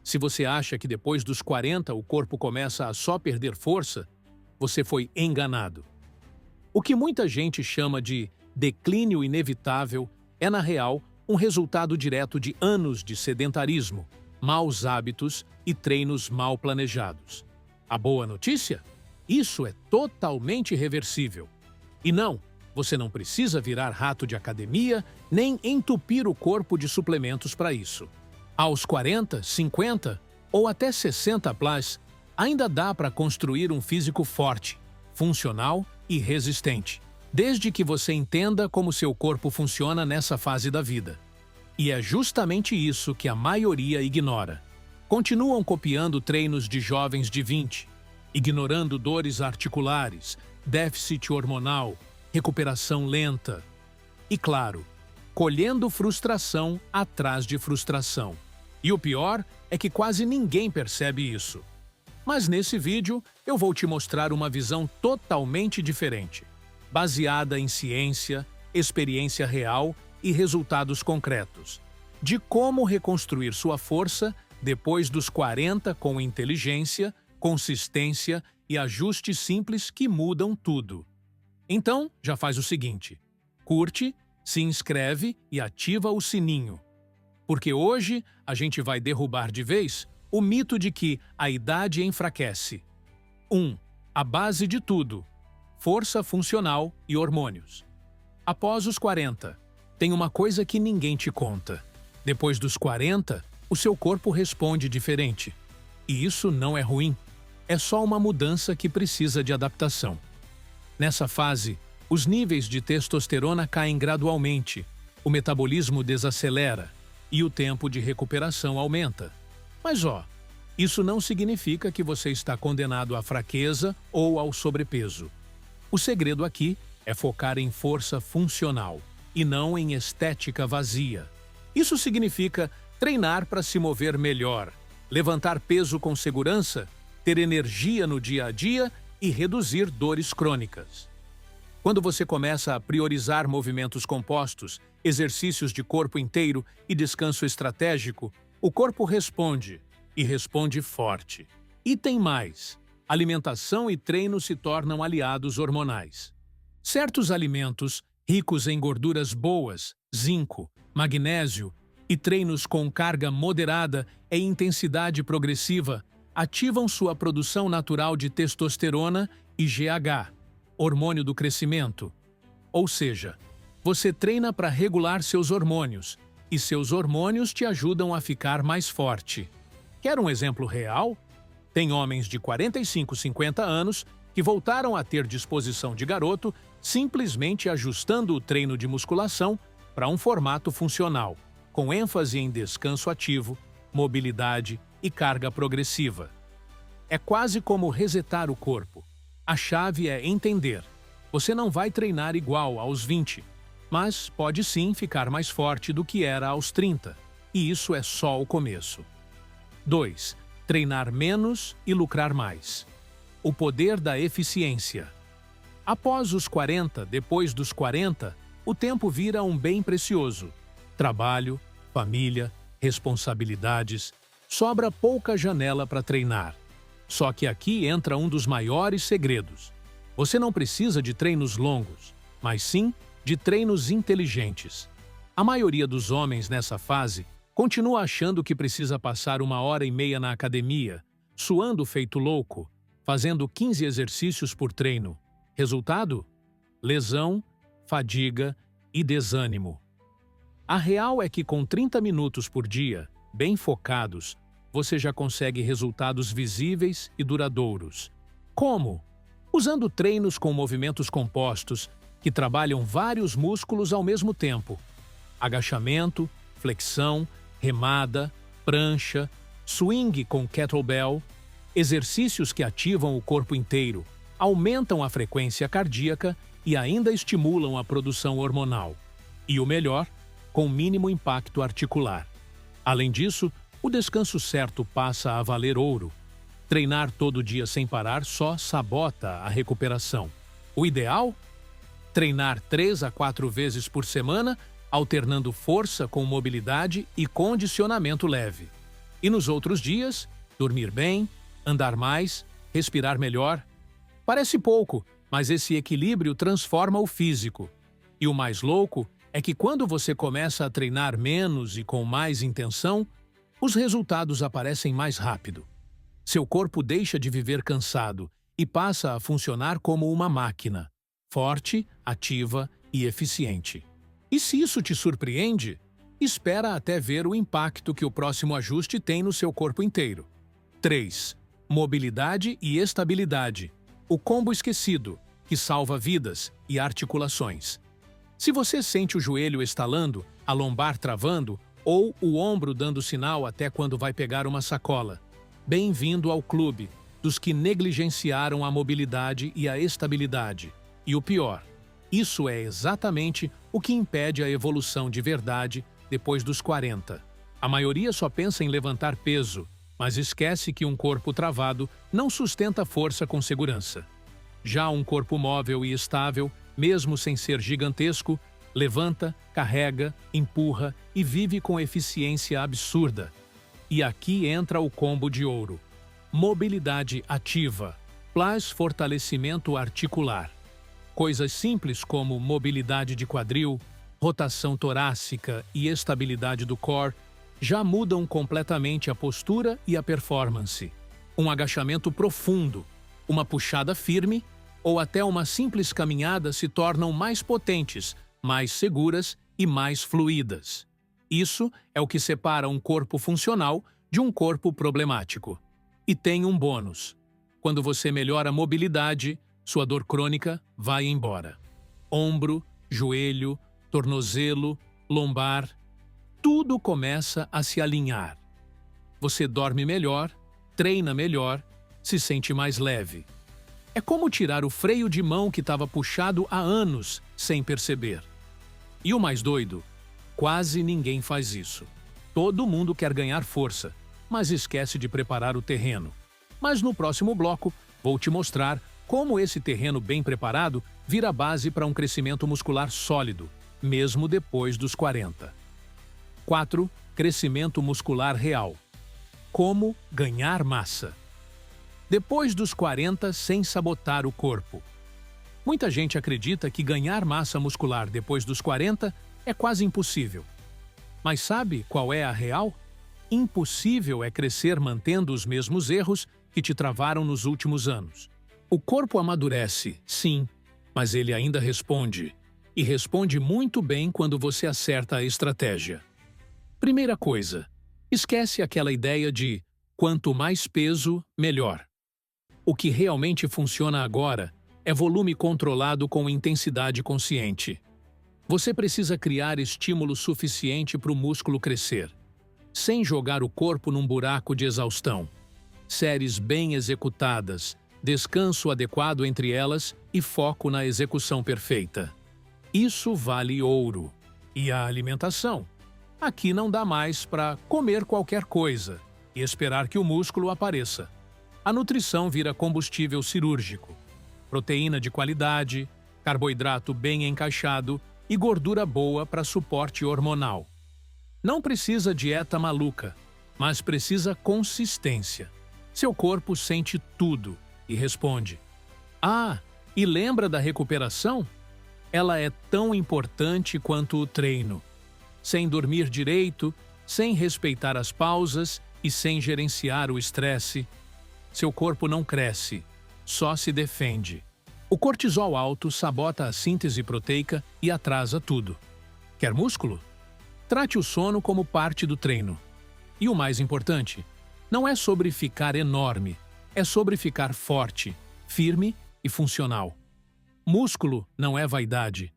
Se você acha que depois dos 40 o corpo começa a só perder força, você foi enganado. O que muita gente chama de declínio inevitável é, na real, um resultado direto de anos de sedentarismo, maus hábitos e treinos mal planejados. A boa notícia? Isso é totalmente reversível. E não, você não precisa virar rato de academia nem entupir o corpo de suplementos para isso. Aos 40, 50 ou até 60 plus, ainda dá para construir um físico forte, funcional e resistente, desde que você entenda como seu corpo funciona nessa fase da vida. E é justamente isso que a maioria ignora. Continuam copiando treinos de jovens de 20, ignorando dores articulares, déficit hormonal, recuperação lenta. E claro, colhendo frustração atrás de frustração. E o pior é que quase ninguém percebe isso. Mas nesse vídeo eu vou te mostrar uma visão totalmente diferente, baseada em ciência, experiência real e resultados concretos, de como reconstruir sua força depois dos 40 com inteligência, consistência e ajustes simples que mudam tudo. Então, já faz o seguinte: curte, se inscreve e ativa o sininho. Porque hoje a gente vai derrubar de vez o mito de que a idade enfraquece. 1. A base de tudo: força funcional e hormônios. Após os 40, tem uma coisa que ninguém te conta. Depois dos 40, o seu corpo responde diferente. E isso não é ruim. É só uma mudança que precisa de adaptação. Nessa fase, os níveis de testosterona caem gradualmente, o metabolismo desacelera e o tempo de recuperação aumenta. Mas isso não significa que você está condenado à fraqueza ou ao sobrepeso. O segredo aqui é focar em força funcional e não em estética vazia. Isso significa treinar para se mover melhor, levantar peso com segurança, ter energia no dia a dia e reduzir dores crônicas. Quando você começa a priorizar movimentos compostos, exercícios de corpo inteiro e descanso estratégico, o corpo responde, e responde forte. E tem mais: alimentação e treino se tornam aliados hormonais. Certos alimentos, ricos em gorduras boas, zinco, magnésio e treinos com carga moderada e intensidade progressiva, ativam sua produção natural de testosterona e GH, hormônio do crescimento. Ou seja, você treina para regular seus hormônios, e seus hormônios te ajudam a ficar mais forte. Quer um exemplo real? Tem homens de 45, 50 anos que voltaram a ter disposição de garoto simplesmente ajustando o treino de musculação para um formato funcional, com ênfase em descanso ativo, mobilidade e carga progressiva. É quase como resetar o corpo. A chave é entender: você não vai treinar igual aos 20, mas pode sim ficar mais forte do que era aos 30, e isso é só o começo. 2. Treinar menos e lucrar mais. O poder da eficiência. Após os 40, depois dos 40, o tempo vira um bem precioso. Trabalho, família, responsabilidades, sobra pouca janela para treinar. Só que aqui entra um dos maiores segredos. Você não precisa de treinos longos, mas sim de treinos inteligentes. A maioria dos homens nessa fase continua achando que precisa passar 1h30 na academia, suando feito louco, fazendo 15 exercícios por treino. Resultado? Lesão, fadiga e desânimo. A real é que com 30 minutos por dia, bem focados, você já consegue resultados visíveis e duradouros. Como? Usando treinos com movimentos compostos, que trabalham vários músculos ao mesmo tempo. Agachamento, flexão, remada, prancha, swing com kettlebell, exercícios que ativam o corpo inteiro, aumentam a frequência cardíaca e ainda estimulam a produção hormonal. E o melhor, com mínimo impacto articular. Além disso, o descanso certo passa a valer ouro. Treinar todo dia sem parar só sabota a recuperação. O ideal? Treinar 3 a 4 vezes por semana, alternando força com mobilidade e condicionamento leve. E nos outros dias, dormir bem, andar mais, respirar melhor. Parece pouco, mas esse equilíbrio transforma o físico. E o mais louco é que quando você começa a treinar menos e com mais intenção, os resultados aparecem mais rápido. Seu corpo deixa de viver cansado e passa a funcionar como uma máquina, forte, ativa e eficiente. E se isso te surpreende, espera até ver o impacto que o próximo ajuste tem no seu corpo inteiro. 3. Mobilidade e estabilidade. O combo esquecido, que salva vidas e articulações. Se você sente o joelho estalando, a lombar travando ou o ombro dando sinal até quando vai pegar uma sacola, bem-vindo ao clube dos que negligenciaram a mobilidade e a estabilidade. E o pior, isso é exatamente o que impede a evolução de verdade depois dos 40. A maioria só pensa em levantar peso, mas esquece que um corpo travado não sustenta força com segurança. Já um corpo móvel e estável, mesmo sem ser gigantesco, levanta, carrega, empurra e vive com eficiência absurda. E aqui entra o combo de ouro. Mobilidade ativa, plus fortalecimento articular. Coisas simples como mobilidade de quadril, rotação torácica e estabilidade do core já mudam completamente a postura e a performance. Um agachamento profundo, uma puxada firme ou até uma simples caminhada se tornam mais potentes, mais seguras e mais fluídas. Isso é o que separa um corpo funcional de um corpo problemático. E tem um bônus. Quando você melhora a mobilidade, sua dor crônica vai embora. Ombro, joelho, tornozelo, lombar, tudo começa a se alinhar. Você dorme melhor, treina melhor, se sente mais leve. É como tirar o freio de mão que estava puxado há anos sem perceber. E o mais doido, quase ninguém faz isso. Todo mundo quer ganhar força, mas esquece de preparar o terreno. Mas no próximo bloco, vou te mostrar como esse terreno bem preparado vira base para um crescimento muscular sólido, mesmo depois dos 40. 4. Crescimento muscular real. Como ganhar massa. Depois dos 40 sem sabotar o corpo. Muita gente acredita que ganhar massa muscular depois dos 40 é quase impossível. Mas sabe qual é a real? Impossível é crescer mantendo os mesmos erros que te travaram nos últimos anos. O corpo amadurece, sim, mas ele ainda responde. E responde muito bem quando você acerta a estratégia. Primeira coisa, esquece aquela ideia de quanto mais peso, melhor. O que realmente funciona agora é volume controlado com intensidade consciente. Você precisa criar estímulo suficiente para o músculo crescer, sem jogar o corpo num buraco de exaustão. Séries bem executadas, descanso adequado entre elas e foco na execução perfeita. Isso vale ouro. E a alimentação? Aqui não dá mais para comer qualquer coisa e esperar que o músculo apareça. A nutrição vira combustível cirúrgico. Proteína de qualidade, carboidrato bem encaixado e gordura boa para suporte hormonal. Não precisa dieta maluca, mas precisa consistência. Seu corpo sente tudo e responde. Ah, e lembra da recuperação? Ela é tão importante quanto o treino. Sem dormir direito, sem respeitar as pausas e sem gerenciar o estresse, seu corpo não cresce, só se defende. O cortisol alto sabota a síntese proteica e atrasa tudo. Quer músculo? Trate o sono como parte do treino. E o mais importante, não é sobre ficar enorme, é sobre ficar forte, firme e funcional. Músculo não é vaidade,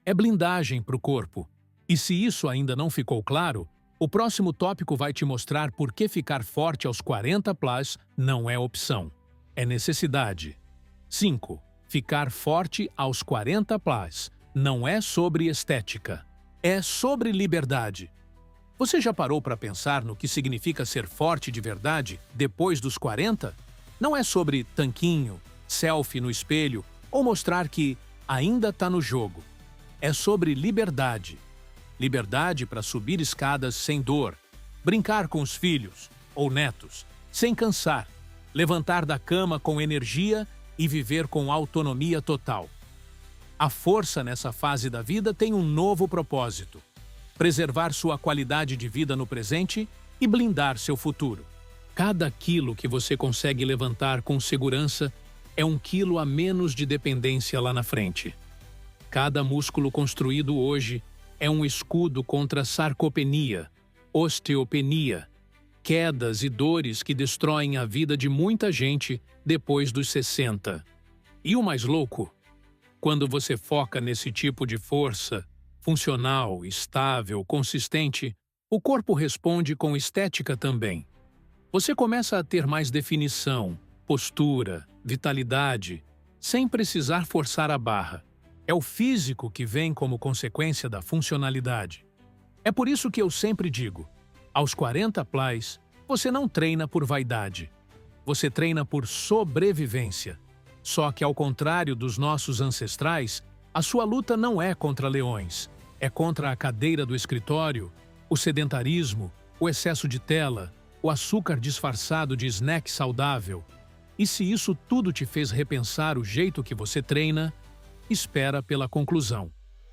é blindagem para o corpo. E se isso ainda não ficou claro, o próximo tópico vai te mostrar por que ficar forte aos 40+ não é opção, é necessidade. 5. Ficar forte aos 40+ não é sobre estética, é sobre liberdade. Você já parou para pensar no que significa ser forte de verdade depois dos 40? Não é sobre tanquinho, selfie no espelho ou mostrar que ainda está no jogo. É sobre liberdade. Liberdade para subir escadas sem dor, brincar com os filhos, ou netos, sem cansar, levantar da cama com energia e viver com autonomia total. A força nessa fase da vida tem um novo propósito: preservar sua qualidade de vida no presente e blindar seu futuro. Cada quilo que você consegue levantar com segurança é 1 quilo a menos de dependência lá na frente. Cada músculo construído hoje é um escudo contra sarcopenia, osteopenia, quedas e dores que destroem a vida de muita gente depois dos 60. E o mais louco? Quando você foca nesse tipo de força, funcional, estável, consistente, o corpo responde com estética também. Você começa a ter mais definição, postura, vitalidade, sem precisar forçar a barra. É o físico que vem como consequência da funcionalidade. É por isso que eu sempre digo, aos 40 plus, você não treina por vaidade. Você treina por sobrevivência. Só que, ao contrário dos nossos ancestrais, a sua luta não é contra leões. É contra a cadeira do escritório, o sedentarismo, o excesso de tela, o açúcar disfarçado de snack saudável. E se isso tudo te fez repensar o jeito que você treina, espera pela conclusão.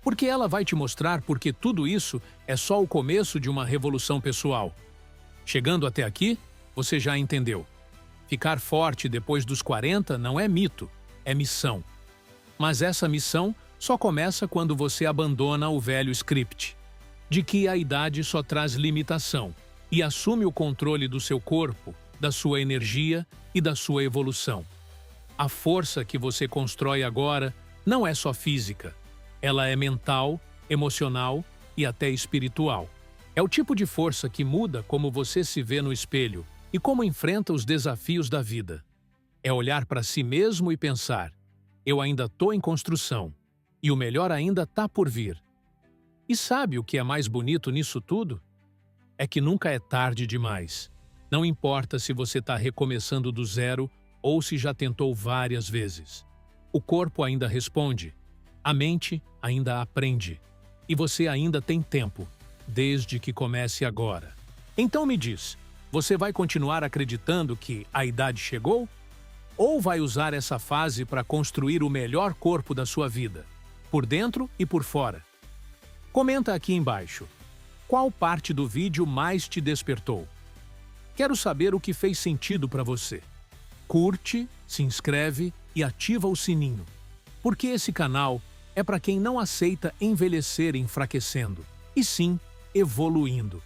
Porque ela vai te mostrar porque tudo isso é só o começo de uma revolução pessoal. Chegando até aqui, você já entendeu. Ficar forte depois dos 40 não é mito, é missão. Mas essa missão só começa quando você abandona o velho script, de que a idade só traz limitação, e assume o controle do seu corpo, da sua energia e da sua evolução. A força que você constrói agora não é só física, ela é mental, emocional e até espiritual. É o tipo de força que muda como você se vê no espelho e como enfrenta os desafios da vida. É olhar para si mesmo e pensar: eu ainda estou em construção, e o melhor ainda está por vir. E sabe o que é mais bonito nisso tudo? É que nunca é tarde demais. Não importa se você está recomeçando do zero ou se já tentou várias vezes. O corpo ainda responde, a mente ainda aprende, e você ainda tem tempo, desde que comece agora. Então me diz, você vai continuar acreditando que a idade chegou? Ou vai usar essa fase para construir o melhor corpo da sua vida, por dentro e por fora? Comenta aqui embaixo. Qual parte do vídeo mais te despertou? Quero saber o que fez sentido para você. Curte, se inscreve e ativa o sininho, porque esse canal é para quem não aceita envelhecer enfraquecendo, e sim evoluindo.